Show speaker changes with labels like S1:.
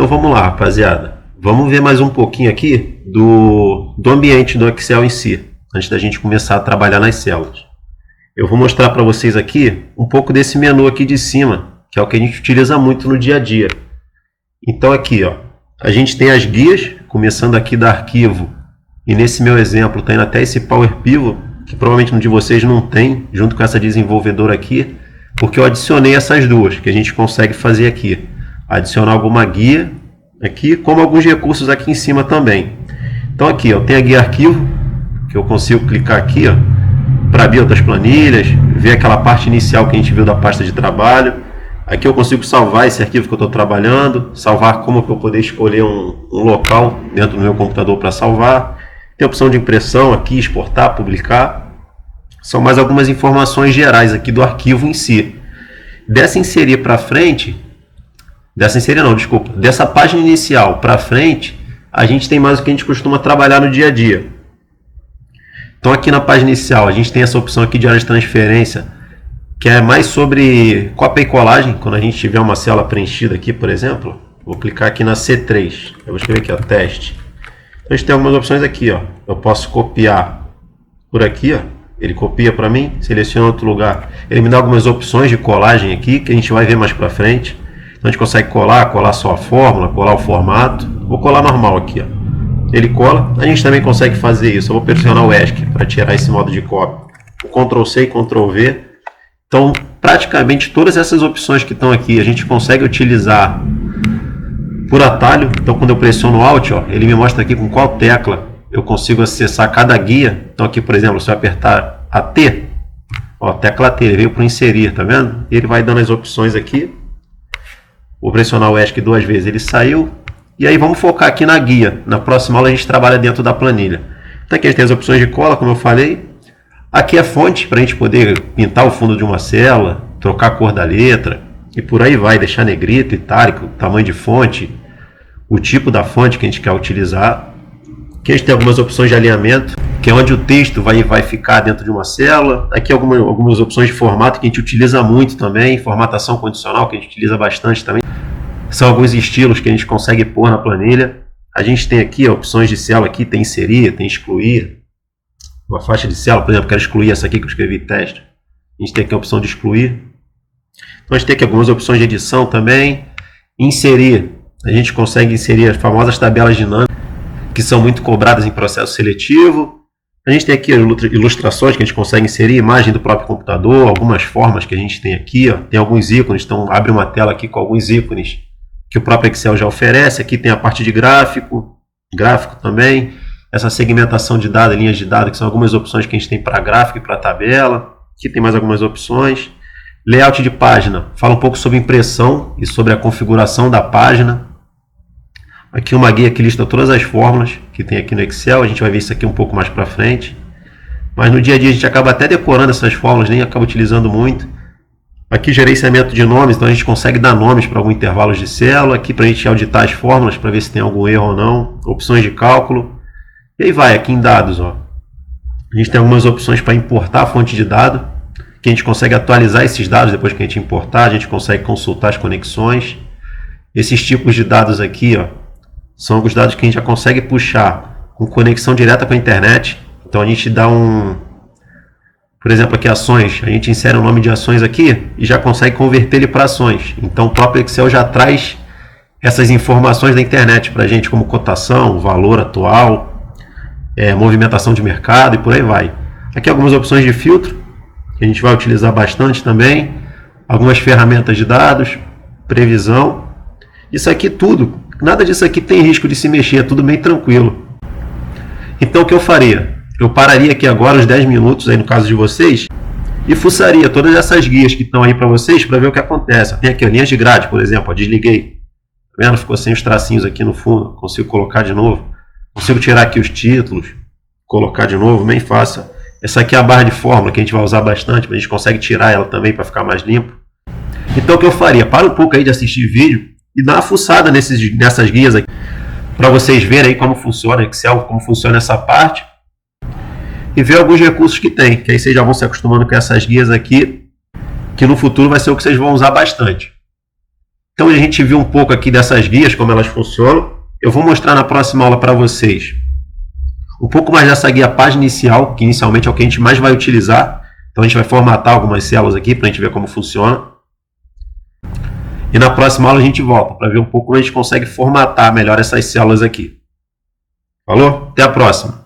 S1: Então vamos lá, rapaziada. Vamos ver mais um pouquinho aqui do ambiente do Excel em si, antes da gente começar a trabalhar nas células. Eu vou mostrar para vocês aqui um pouco desse menu aqui de cima, que é o que a gente utiliza muito no dia a dia. Então aqui, ó, a gente tem as guias, começando aqui da arquivo, e nesse meu exemplo está indo até esse Power Pivot, que provavelmente no de vocês não tem, junto com essa desenvolvedora aqui, porque eu adicionei essas duas, que a gente consegue fazer aqui. Adicionar alguma guia aqui, como alguns recursos aqui em cima também. Então aqui, eu tenho a guia arquivo, que eu consigo clicar aqui, ó, para abrir outras planilhas, ver aquela parte inicial que a gente viu da pasta de trabalho. Aqui eu consigo salvar esse arquivo que eu estou trabalhando, salvar como que eu poder escolher um local dentro do meu computador para salvar. Tem a opção de impressão aqui, exportar, publicar. São mais algumas informações gerais aqui do arquivo em si. Dessa inserir para frente, dessa página inicial para frente, a gente tem mais o que a gente costuma trabalhar no dia a dia. Então aqui na página inicial a gente tem essa opção aqui de área de transferência, que é mais sobre cópia e colagem, quando a gente tiver uma célula preenchida aqui, por exemplo. Vou clicar aqui na C3, eu vou escrever aqui, ó, teste. Então a gente tem algumas opções aqui, ó. Eu posso copiar por aqui, ó. Ele copia para mim, seleciona outro lugar. Ele me dá algumas opções de colagem aqui, que a gente vai ver mais para frente. Então a gente consegue colar só a fórmula, colar o formato. Vou colar normal aqui, ó. Ele cola. A gente também consegue fazer isso. Eu vou pressionar o ESC para tirar esse modo de cópia. O Ctrl C e Ctrl V. Então, praticamente todas essas opções que estão aqui, a gente consegue utilizar por atalho. Então, quando eu pressiono Alt, ó, ele me mostra aqui com qual tecla eu consigo acessar cada guia. Então, aqui, por exemplo, se eu apertar a T, ó, tecla T, ele veio para inserir, tá vendo? Ele vai dando as opções aqui. Vou pressionar o ESC duas vezes, ele saiu. E aí vamos focar aqui na guia. Na próxima aula a gente trabalha dentro da planilha. Então aqui a gente tem as opções de cola, como eu falei. Aqui é fonte, para a gente poder pintar o fundo de uma célula, trocar a cor da letra, e por aí vai, deixar negrito, itálico, tamanho de fonte, o tipo da fonte que a gente quer utilizar. Aqui a gente tem algumas opções de alinhamento, que é onde o texto vai ficar dentro de uma célula. Aqui algumas opções de formato que a gente utiliza muito também, formatação condicional, que a gente utiliza bastante também. São alguns estilos que a gente consegue pôr na planilha. A gente tem aqui opções de célula, aqui tem inserir, tem excluir. Uma faixa de célula, por exemplo, quero excluir essa aqui que eu escrevi teste. A gente tem aqui a opção de excluir. Então a gente tem aqui algumas opções de edição também. Inserir, a gente consegue inserir as famosas tabelas dinâmicas, que são muito cobradas em processo seletivo. A gente tem aqui ilustrações que a gente consegue inserir, imagem do próprio computador, algumas formas que a gente tem aqui, ó. Tem alguns ícones, então abre uma tela aqui com alguns ícones que o próprio Excel já oferece. Aqui tem a parte de gráfico também, essa segmentação de dados, linhas de dados, que são algumas opções que a gente tem para gráfico e para tabela. Aqui tem mais algumas opções. Layout de página, fala um pouco sobre impressão e sobre a configuração da página. Aqui uma guia que lista todas as fórmulas que tem aqui no Excel, a gente vai ver isso aqui um pouco mais para frente. Mas no dia a dia a gente acaba até decorando essas fórmulas, nem acaba utilizando muito. Aqui gerenciamento de nomes, então a gente consegue dar nomes para alguns intervalos de célula. Aqui para a gente auditar as fórmulas para ver se tem algum erro ou não. Opções de cálculo. E aí vai, aqui em dados, ó. A gente tem algumas opções para importar a fonte de dado, que a gente consegue atualizar esses dados depois que a gente importar. A gente consegue consultar as conexões. Esses tipos de dados aqui, ó, são alguns dados que a gente já consegue puxar com conexão direta com a internet. Então a gente dá por exemplo, aqui ações, a gente insere o nome de ações aqui e já consegue converter ele para ações. Então o próprio Excel já traz essas informações da internet para a gente, como cotação, valor atual, movimentação de mercado e por aí vai. Aqui algumas opções de filtro, que a gente vai utilizar bastante também. Algumas ferramentas de dados, previsão. Isso aqui tudo, nada disso aqui tem risco de se mexer, é tudo bem tranquilo. Então o que eu faria? Eu pararia aqui agora os 10 minutos aí no caso de vocês e fuçaria todas essas guias que estão aí para vocês para ver o que acontece. Tem aqui linhas de grade, por exemplo, ó, desliguei. Tá vendo? Ficou sem os tracinhos aqui no fundo. Consigo colocar de novo. Consigo tirar aqui os títulos, colocar de novo, bem fácil. Essa aqui é a barra de fórmula que a gente vai usar bastante, mas a gente consegue tirar ela também para ficar mais limpo. Então o que eu faria? Para um pouco aí de assistir vídeo e dar uma fuçada nessas guias aqui para vocês verem aí como funciona o Excel, como funciona essa parte. E ver alguns recursos que tem, que aí vocês já vão se acostumando com essas guias aqui, que no futuro vai ser o que vocês vão usar bastante. Então a gente viu um pouco aqui dessas guias, como elas funcionam. Eu vou mostrar na próxima aula para vocês um pouco mais dessa guia página inicial, que inicialmente é o que a gente mais vai utilizar. Então a gente vai formatar algumas células aqui para a gente ver como funciona. E na próxima aula a gente volta para ver um pouco como a gente consegue formatar melhor essas células aqui. Falou? Até a próxima!